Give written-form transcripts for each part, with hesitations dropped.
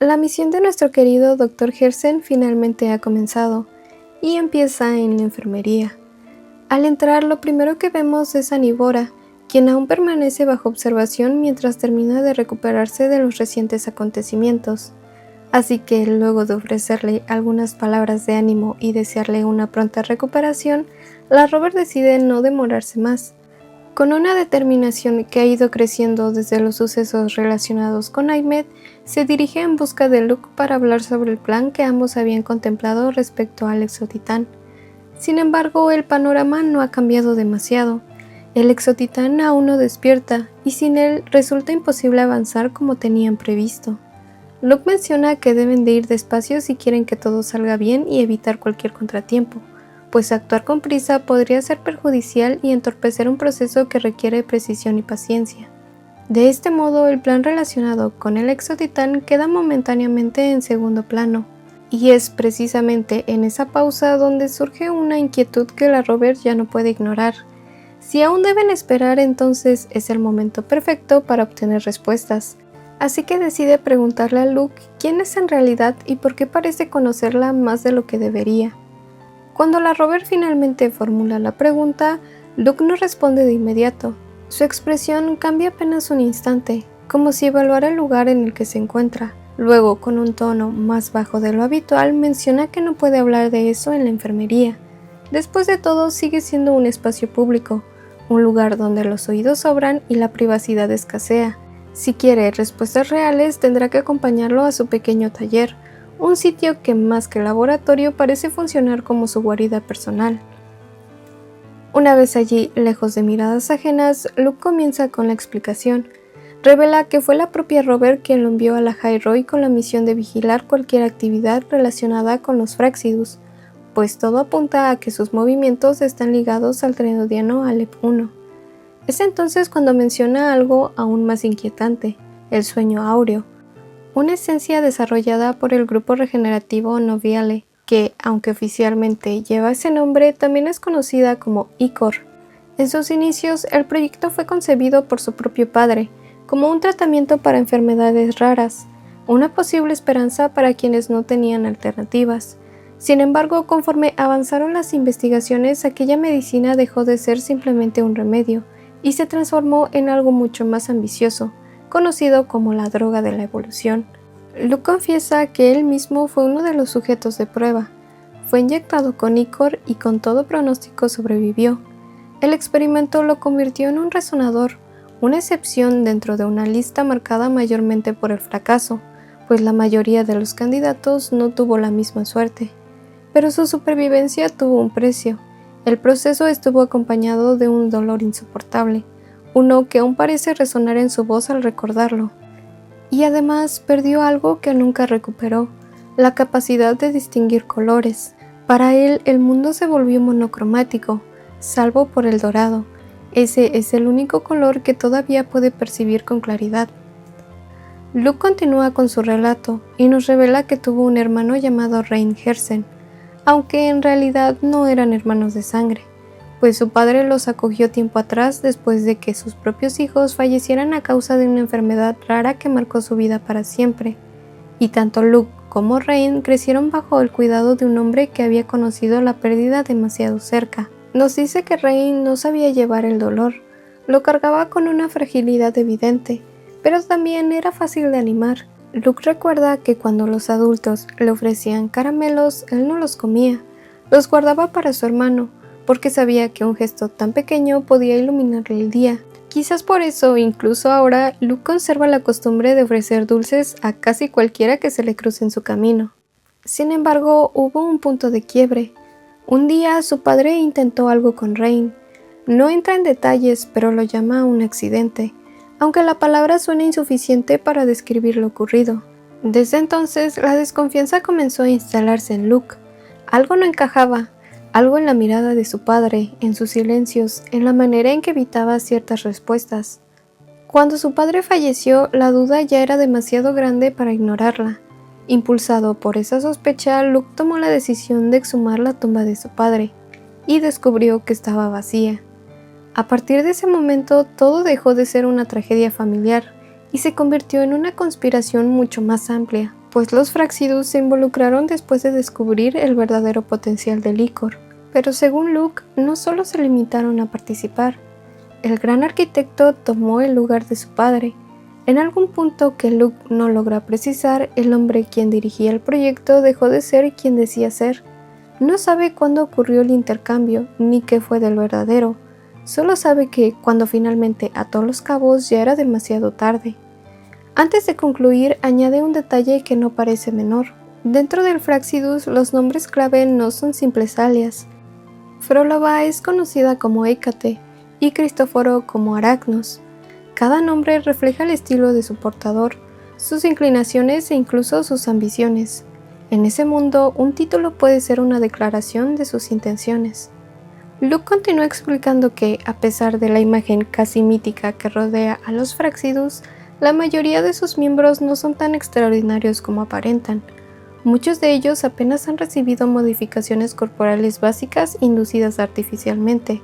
La misión de nuestro querido Dr. Hersen finalmente ha comenzado, y empieza en la enfermería. Al entrar, lo primero que vemos es a Nibora, quien aún permanece bajo observación mientras termina de recuperarse de los recientes acontecimientos. Así que, luego de ofrecerle algunas palabras de ánimo y desearle una pronta recuperación, la Rover decide no demorarse más. Con una determinación que ha ido creciendo desde los sucesos relacionados con Ahmed, se dirige en busca de Luke para hablar sobre el plan que ambos habían contemplado respecto al exotitán. Sin embargo, el panorama no ha cambiado demasiado. El exotitán aún no despierta, y sin él resulta imposible avanzar como tenían previsto. Luke menciona que deben de ir despacio si quieren que todo salga bien y evitar cualquier contratiempo, pues actuar con prisa podría ser perjudicial y entorpecer un proceso que requiere precisión y paciencia. De este modo, el plan relacionado con el exotitán queda momentáneamente en segundo plano, y es precisamente en esa pausa donde surge una inquietud que la Rover ya no puede ignorar. Si aún deben esperar, entonces es el momento perfecto para obtener respuestas. Así que decide preguntarle a Luke quién es en realidad y por qué parece conocerla más de lo que debería. Cuando la Rover finalmente formula la pregunta, Luke no responde de inmediato. Su expresión cambia apenas un instante, como si evaluara el lugar en el que se encuentra. Luego, con un tono más bajo de lo habitual, menciona que no puede hablar de eso en la enfermería. Después de todo, sigue siendo un espacio público, un lugar donde los oídos sobran y la privacidad escasea. Si quiere respuestas reales, tendrá que acompañarlo a su pequeño taller, un sitio que más que laboratorio parece funcionar como su guarida personal. Una vez allí, lejos de miradas ajenas, Luke comienza con la explicación. Revela que fue la propia Rover quien lo envió a la High-Roy con la misión de vigilar cualquier actividad relacionada con los Fraxidus, pues todo apunta a que sus movimientos están ligados al trenodiano Aleph 1. Es entonces cuando menciona algo aún más inquietante, el sueño áureo, una esencia desarrollada por el grupo regenerativo Noviale, que, aunque oficialmente lleva ese nombre, también es conocida como Icor. En sus inicios, el proyecto fue concebido por su propio padre, como un tratamiento para enfermedades raras, una posible esperanza para quienes no tenían alternativas. Sin embargo, conforme avanzaron las investigaciones, aquella medicina dejó de ser simplemente un remedio, y se transformó en algo mucho más ambicioso, conocido como la droga de la evolución. Luke confiesa que él mismo fue uno de los sujetos de prueba. Fue inyectado con Icor y con todo pronóstico sobrevivió. El experimento lo convirtió en un resonador, una excepción dentro de una lista marcada mayormente por el fracaso, pues la mayoría de los candidatos no tuvo la misma suerte. Pero su supervivencia tuvo un precio. El proceso estuvo acompañado de un dolor insoportable, uno que aún parece resonar en su voz al recordarlo. Y además perdió algo que nunca recuperó, la capacidad de distinguir colores. Para él, el mundo se volvió monocromático, salvo por el dorado. Ese es el único color que todavía puede percibir con claridad. Luke continúa con su relato y nos revela que tuvo un hermano llamado Rein Hersen, aunque en realidad no eran hermanos de sangre, pues su padre los acogió tiempo atrás después de que sus propios hijos fallecieran a causa de una enfermedad rara que marcó su vida para siempre, y tanto Luke como Rein crecieron bajo el cuidado de un hombre que había conocido la pérdida demasiado cerca. Nos dice que Rein no sabía llevar el dolor, lo cargaba con una fragilidad evidente, pero también era fácil de animar. Luke recuerda que cuando los adultos le ofrecían caramelos, él no los comía, los guardaba para su hermano, porque sabía que un gesto tan pequeño podía iluminarle el día. Quizás por eso, incluso ahora, Luke conserva la costumbre de ofrecer dulces a casi cualquiera que se le cruce en su camino. Sin embargo, hubo un punto de quiebre. Un día su padre intentó algo con Rein. No entra en detalles, pero lo llama un accidente, aunque la palabra suena insuficiente para describir lo ocurrido. Desde entonces, la desconfianza comenzó a instalarse en Luke. Algo no encajaba, algo en la mirada de su padre, en sus silencios, en la manera en que evitaba ciertas respuestas. Cuando su padre falleció, la duda ya era demasiado grande para ignorarla. Impulsado por esa sospecha, Luke tomó la decisión de exhumar la tumba de su padre, y descubrió que estaba vacía. A partir de ese momento, todo dejó de ser una tragedia familiar, y se convirtió en una conspiración mucho más amplia. pues los Fráxidus se involucraron después de descubrir el verdadero potencial del Icor. Pero según Luke, no solo se limitaron a participar. El gran arquitecto tomó el lugar de su padre. En algún punto que Luke no logra precisar, el hombre quien dirigía el proyecto dejó de ser quien decía ser. No sabe cuándo ocurrió el intercambio, ni qué fue del verdadero. Solo sabe que, cuando finalmente ató los cabos, ya era demasiado tarde. Antes de concluir, añade un detalle que no parece menor. Dentro del Fráxidus, los nombres clave no son simples alias. Frolova es conocida como Hécate y Cristóforo como Aracnos. Cada nombre refleja el estilo de su portador, sus inclinaciones e incluso sus ambiciones. En ese mundo, un título puede ser una declaración de sus intenciones. Luke continúa explicando que, a pesar de la imagen casi mítica que rodea a los Fráxidus, la mayoría de sus miembros no son tan extraordinarios como aparentan. Muchos de ellos apenas han recibido modificaciones corporales básicas inducidas artificialmente,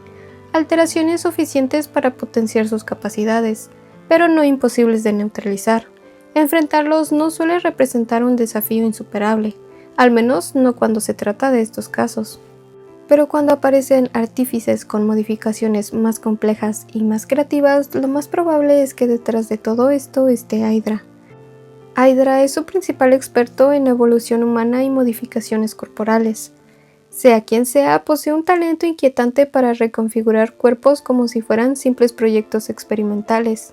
alteraciones suficientes para potenciar sus capacidades, pero no imposibles de neutralizar. Enfrentarlos no suele representar un desafío insuperable, al menos no cuando se trata de estos casos. Pero cuando aparecen artífices con modificaciones más complejas y más creativas, lo más probable es que detrás de todo esto esté Hydra. Hydra es su principal experto en evolución humana y modificaciones corporales. Sea quien sea, posee un talento inquietante para reconfigurar cuerpos como si fueran simples proyectos experimentales,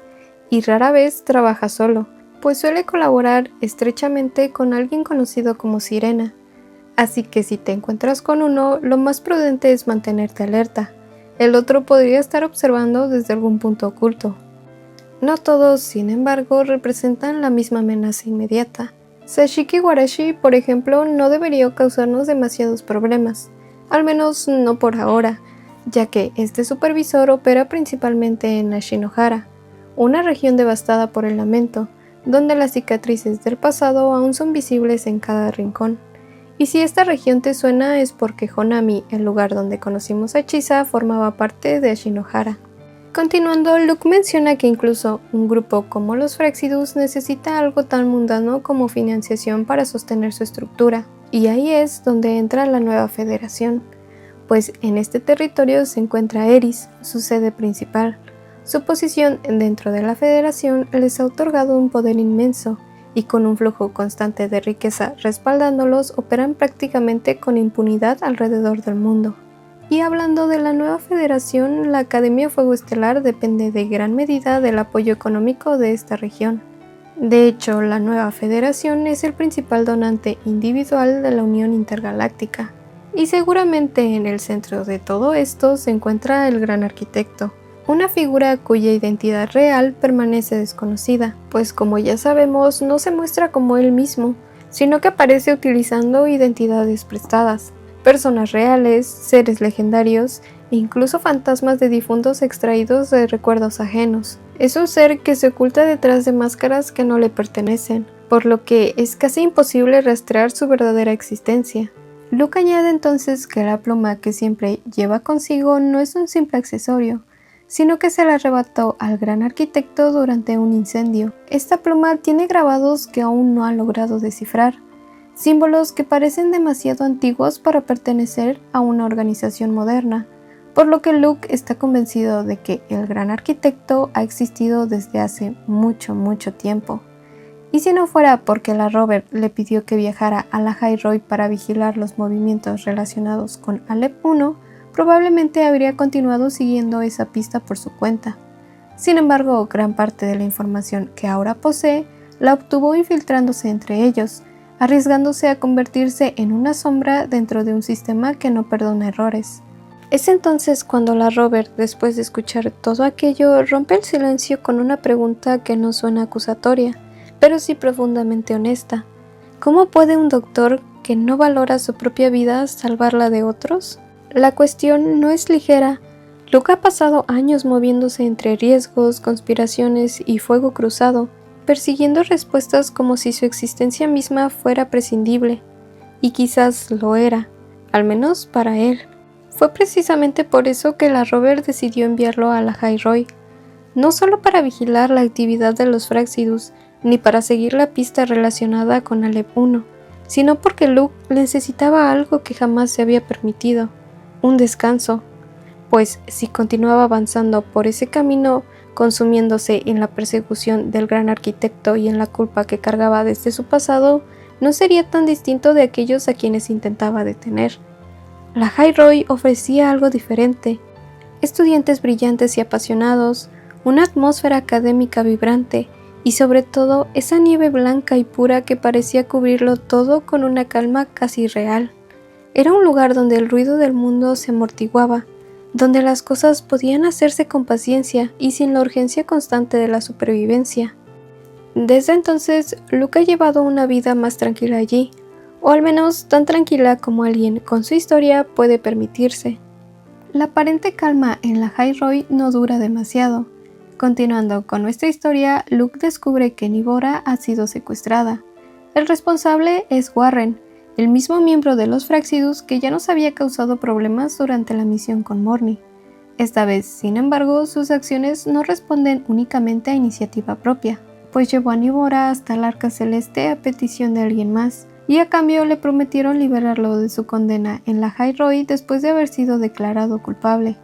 y rara vez trabaja solo, pues suele colaborar estrechamente con alguien conocido como Sirena. Así que si te encuentras con uno, lo más prudente es mantenerte alerta. El otro podría estar observando desde algún punto oculto. No todos, sin embargo, representan la misma amenaza inmediata. Sashiki Warashi, por ejemplo, no debería causarnos demasiados problemas, al menos no por ahora, ya que este supervisor opera principalmente en Ashinohara, una región devastada por el lamento, donde las cicatrices del pasado aún son visibles en cada rincón. Y si esta región te suena es porque Honami, el lugar donde conocimos a Chisa, formaba parte de Ashinohara. Continuando, Luke menciona que incluso un grupo como los Fráxidus necesita algo tan mundano como financiación para sostener su estructura, y ahí es donde entra la nueva federación, pues en este territorio se encuentra Eris, su sede principal. Su posición dentro de la federación les ha otorgado un poder inmenso, y con un flujo constante de riqueza respaldándolos, operan prácticamente con impunidad alrededor del mundo. Y hablando de la nueva federación, la Academia Fuego Estelar depende de gran medida del apoyo económico de esta región. De hecho, la nueva federación es el principal donante individual de la Unión Intergaláctica. Y seguramente en el centro de todo esto se encuentra el Gran Arquitecto, una figura cuya identidad real permanece desconocida, pues como ya sabemos no se muestra como él mismo, sino que aparece utilizando identidades prestadas. Personas reales, seres legendarios e incluso fantasmas de difuntos extraídos de recuerdos ajenos. Es un ser que se oculta detrás de máscaras que no le pertenecen, por lo que es casi imposible rastrear su verdadera existencia. Luke añade entonces que la pluma que siempre lleva consigo no es un simple accesorio, sino que se la arrebató al gran arquitecto durante un incendio. Esta pluma tiene grabados que aún no ha logrado descifrar, símbolos que parecen demasiado antiguos para pertenecer a una organización moderna, por lo que Luke está convencido de que el gran arquitecto ha existido desde hace mucho tiempo. Y si no fuera porque la Rover le pidió que viajara a la High Roy para vigilar los movimientos relacionados con Alep 1, probablemente habría continuado siguiendo esa pista por su cuenta. Sin embargo, gran parte de la información que ahora posee la obtuvo infiltrándose entre ellos, arriesgándose a convertirse en una sombra dentro de un sistema que no perdona errores. Es entonces cuando la Rover, después de escuchar todo aquello, rompe el silencio con una pregunta que no suena acusatoria, pero sí profundamente honesta. ¿Cómo puede un doctor que no valora su propia vida salvarla de otros? La cuestión no es ligera. Luke ha pasado años moviéndose entre riesgos, conspiraciones y fuego cruzado, persiguiendo respuestas como si su existencia misma fuera prescindible, y quizás lo era, al menos para él. Fue precisamente por eso que la Rover decidió enviarlo a la High Roy, no solo para vigilar la actividad de los Fráxidus, ni para seguir la pista relacionada con Alep 1, sino porque Luke necesitaba algo que jamás se había permitido, un descanso, pues si continuaba avanzando por ese camino, consumiéndose en la persecución del gran arquitecto y en la culpa que cargaba desde su pasado, no sería tan distinto de aquellos a quienes intentaba detener. La Highroyd ofrecía algo diferente: estudiantes brillantes y apasionados, una atmósfera académica vibrante y sobre todo esa nieve blanca y pura que parecía cubrirlo todo con una calma casi irreal. Era un lugar donde el ruido del mundo se amortiguaba, donde las cosas podían hacerse con paciencia y sin la urgencia constante de la supervivencia. Desde entonces, Luke ha llevado una vida más tranquila allí, o al menos tan tranquila como alguien con su historia puede permitirse. La aparente calma en la Highroyd no dura demasiado. Continuando con nuestra historia, Luke descubre que Nivora ha sido secuestrada. El responsable es Warren, el mismo miembro de los Fráxidus que ya nos había causado problemas durante la misión con Morny. Esta vez, sin embargo, sus acciones no responden únicamente a iniciativa propia, pues llevó a Nivora hasta el Arca Celeste a petición de alguien más, y a cambio le prometieron liberarlo de su condena en la Highroyd después de haber sido declarado culpable.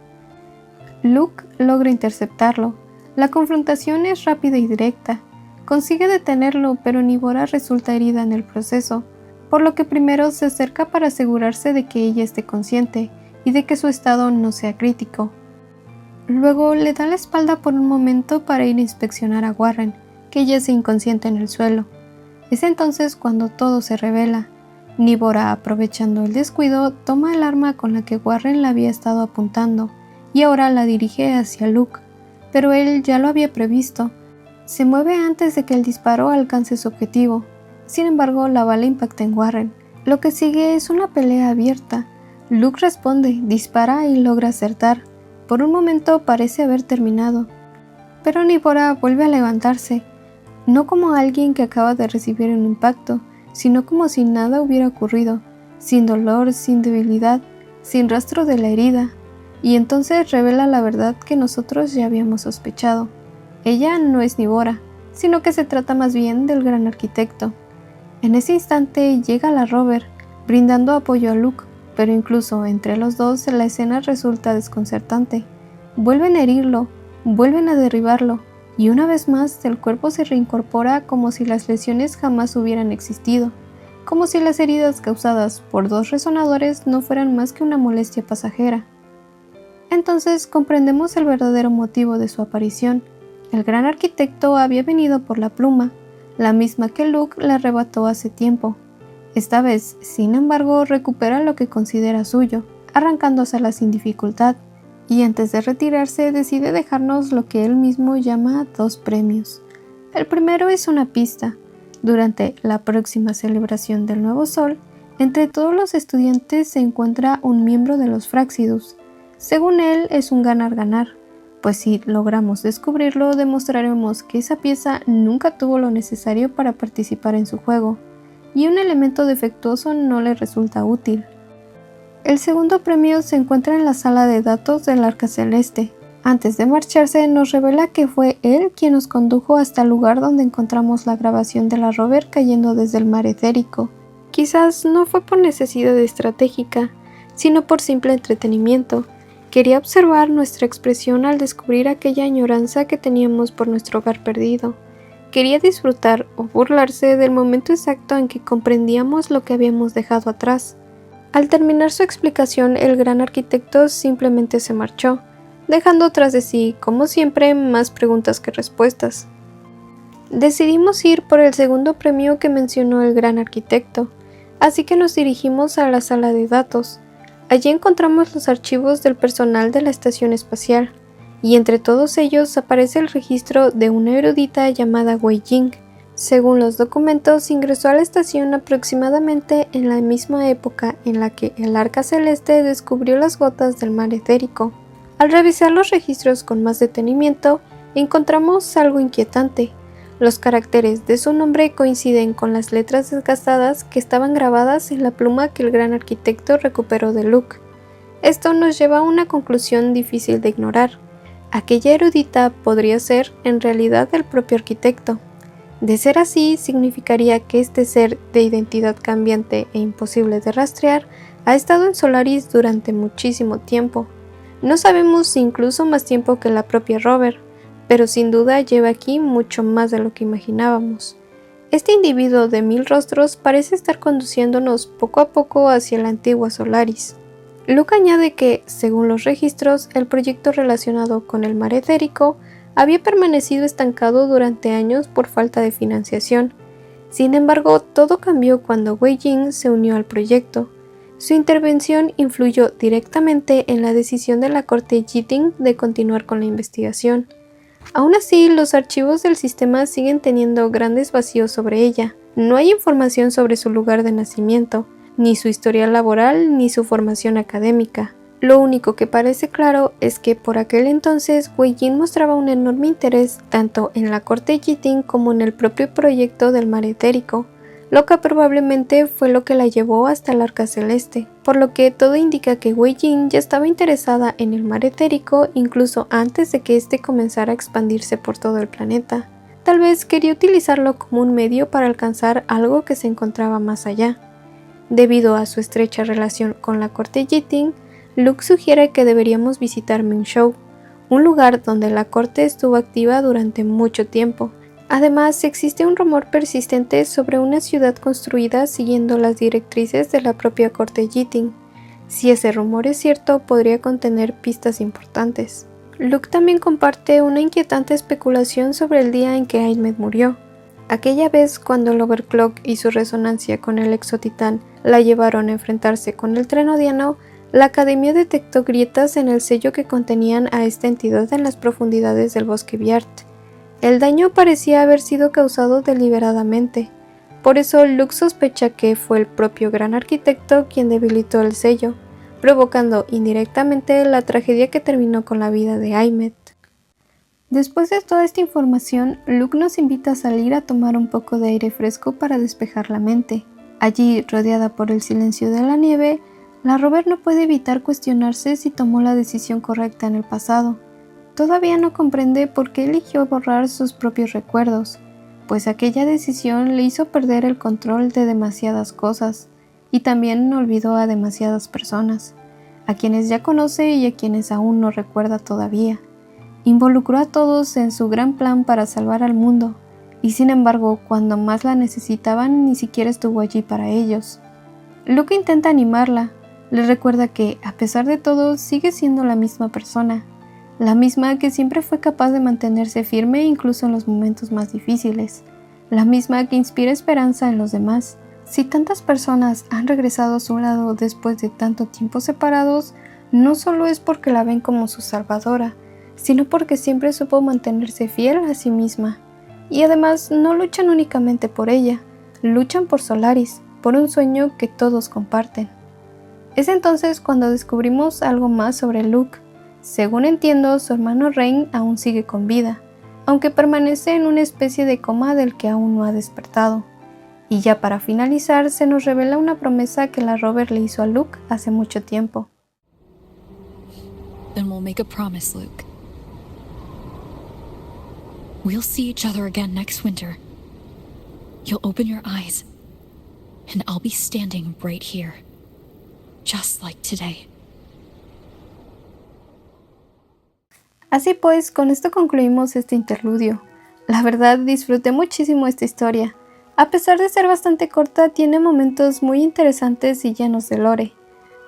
Luke logra interceptarlo. La confrontación es rápida y directa. Consigue detenerlo, pero Nivora resulta herida en el proceso, por lo que primero se acerca para asegurarse de que ella esté consciente y de que su estado no sea crítico. Luego le da la espalda por un momento para ir a inspeccionar a Warren, que yace inconsciente en el suelo. Es entonces cuando todo se revela. Nivora, aprovechando el descuido, toma el arma con la que Warren la había estado apuntando y ahora la dirige hacia Luke, pero él ya lo había previsto. Se mueve antes de que el disparo alcance su objetivo. Sin embargo, la bala impacta en Warren. Lo que sigue es una pelea abierta. Luke responde, dispara y logra acertar. Por un momento parece haber terminado, pero Nivora vuelve a levantarse, no como alguien que acaba de recibir un impacto, sino como si nada hubiera ocurrido, sin dolor, sin debilidad, sin rastro de la herida, y entonces revela la verdad que nosotros ya habíamos sospechado. Ella no es Nivora, sino que se trata más bien del gran arquitecto. En ese instante llega la Rover, brindando apoyo a Luke, pero incluso entre los dos la escena resulta desconcertante. Vuelven a herirlo, vuelven a derribarlo, y una vez más el cuerpo se reincorpora como si las lesiones jamás hubieran existido, como si las heridas causadas por dos resonadores no fueran más que una molestia pasajera. Entonces comprendemos el verdadero motivo de su aparición. El gran arquitecto había venido por la pluma, la misma que Luke le arrebató hace tiempo. Esta vez, sin embargo, recupera lo que considera suyo, arrancándosela sin dificultad, y antes de retirarse decide dejarnos lo que él mismo llama 2 premios. El primero es una pista. Durante la próxima celebración del nuevo sol, entre todos los estudiantes se encuentra un miembro de los Fráxidus. Según él, es un ganar-ganar, pues si logramos descubrirlo, demostraremos que esa pieza nunca tuvo lo necesario para participar en su juego, y un elemento defectuoso no le resulta útil. El segundo premio se encuentra en la sala de datos del Arca Celeste. Antes de marcharse, nos revela que fue él quien nos condujo hasta el lugar donde encontramos la grabación de la rover cayendo desde el mar etérico. Quizás no fue por necesidad estratégica, sino por simple entretenimiento. Quería observar nuestra expresión al descubrir aquella añoranza que teníamos por nuestro hogar perdido. Quería disfrutar o burlarse del momento exacto en que comprendíamos lo que habíamos dejado atrás. Al terminar su explicación, el gran arquitecto simplemente se marchó, dejando tras de sí, como siempre, más preguntas que respuestas. Decidimos ir por el segundo premio que mencionó el gran arquitecto, así que nos dirigimos a la sala de datos. Allí encontramos los archivos del personal de la estación espacial, y entre todos ellos aparece el registro de una erudita llamada Wei Jing. Según los documentos, ingresó a la estación aproximadamente en la misma época en la que el Arca Celeste descubrió las gotas del mar etérico. Al revisar los registros con más detenimiento, encontramos algo inquietante. Los caracteres de su nombre coinciden con las letras desgastadas que estaban grabadas en la pluma que el gran arquitecto recuperó de Luke. Esto nos lleva a una conclusión difícil de ignorar. Aquella erudita podría ser, en realidad, el propio arquitecto. De ser así, significaría que este ser de identidad cambiante e imposible de rastrear ha estado en Solaris durante muchísimo tiempo. No sabemos si incluso más tiempo que la propia Rover, pero sin duda lleva aquí mucho más de lo que imaginábamos. Este individuo de 1000 rostros parece estar conduciéndonos poco a poco hacia la antigua Solaris. Luke añade que, según los registros, el proyecto relacionado con el mar etérico había permanecido estancado durante años por falta de financiación. Sin embargo, todo cambió cuando Wei Jing se unió al proyecto. Su intervención influyó directamente en la decisión de la corte Jiting de continuar con la investigación. Aún así, los archivos del sistema siguen teniendo grandes vacíos sobre ella. No hay información sobre su lugar de nacimiento, ni su historial laboral, ni su formación académica. Lo único que parece claro es que por aquel entonces Wei Jing mostraba un enorme interés tanto en la corte Jiting como en el propio proyecto del mar etérico, lo que probablemente fue lo que la llevó hasta el Arca Celeste, por lo que todo indica que Wei Jing ya estaba interesada en el mar etérico incluso antes de que éste comenzara a expandirse por todo el planeta. Tal vez quería utilizarlo como un medio para alcanzar algo que se encontraba más allá. Debido a su estrecha relación con la corte Jiting, Luke sugiere que deberíamos visitar Mingzhou, un lugar donde la corte estuvo activa durante mucho tiempo. Además, existe un rumor persistente sobre una ciudad construida siguiendo las directrices de la propia corte Jiting. Si ese rumor es cierto, podría contener pistas importantes. Luke también comparte una inquietante especulación sobre el día en que Aymed murió. Aquella vez cuando el Overclock y su resonancia con el Exotitán la llevaron a enfrentarse con el Trenodiano, la Academia detectó grietas en el sello que contenían a esta entidad en las profundidades del bosque Biart. El daño parecía haber sido causado deliberadamente. Por eso Luke sospecha que fue el propio Gran Arquitecto quien debilitó el sello, provocando indirectamente la tragedia que terminó con la vida de Aymed. Después de toda esta información, Luke nos invita a salir a tomar un poco de aire fresco para despejar la mente. Allí, rodeada por el silencio de la nieve, la Rover no puede evitar cuestionarse si tomó la decisión correcta en el pasado. Todavía no comprende por qué eligió borrar sus propios recuerdos, pues aquella decisión le hizo perder el control de demasiadas cosas, y también olvidó a demasiadas personas, a quienes ya conoce y a quienes aún no recuerda todavía. Involucró a todos en su gran plan para salvar al mundo, y sin embargo, cuando más la necesitaban, ni siquiera estuvo allí para ellos. Luke intenta animarla, le recuerda que, a pesar de todo, sigue siendo la misma persona, la misma que siempre fue capaz de mantenerse firme incluso en los momentos más difíciles, la misma que inspira esperanza en los demás. Si tantas personas han regresado a su lado después de tanto tiempo separados, no solo es porque la ven como su salvadora, sino porque siempre supo mantenerse fiel a sí misma. Y además no luchan únicamente por ella, luchan por Solaris, por un sueño que todos comparten. Es entonces cuando descubrimos algo más sobre Luke. Según entiendo, su hermano Rain aún sigue con vida, aunque permanece en una especie de coma del que aún no ha despertado. Y ya para finalizar, se nos revela una promesa que la Rover le hizo a Luke hace mucho tiempo. Then we'll make a promise, Luke. We'll see each other again next winter. You'll open your eyes, and I'll be standing right here, just like today. Así pues, con esto concluimos este interludio. La verdad, disfruté muchísimo esta historia. A pesar de ser bastante corta, tiene momentos muy interesantes y llenos de lore.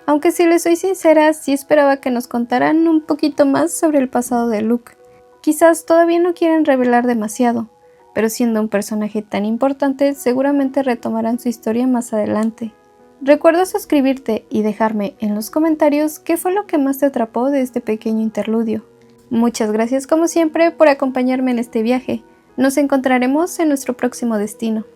Aunque si les soy sincera, sí esperaba que nos contaran un poquito más sobre el pasado de Luke. Quizás todavía no quieren revelar demasiado, pero siendo un personaje tan importante, seguramente retomarán su historia más adelante. Recuerda suscribirte y dejarme en los comentarios qué fue lo que más te atrapó de este pequeño interludio. Muchas gracias como siempre por acompañarme en este viaje. Nos encontraremos en nuestro próximo destino.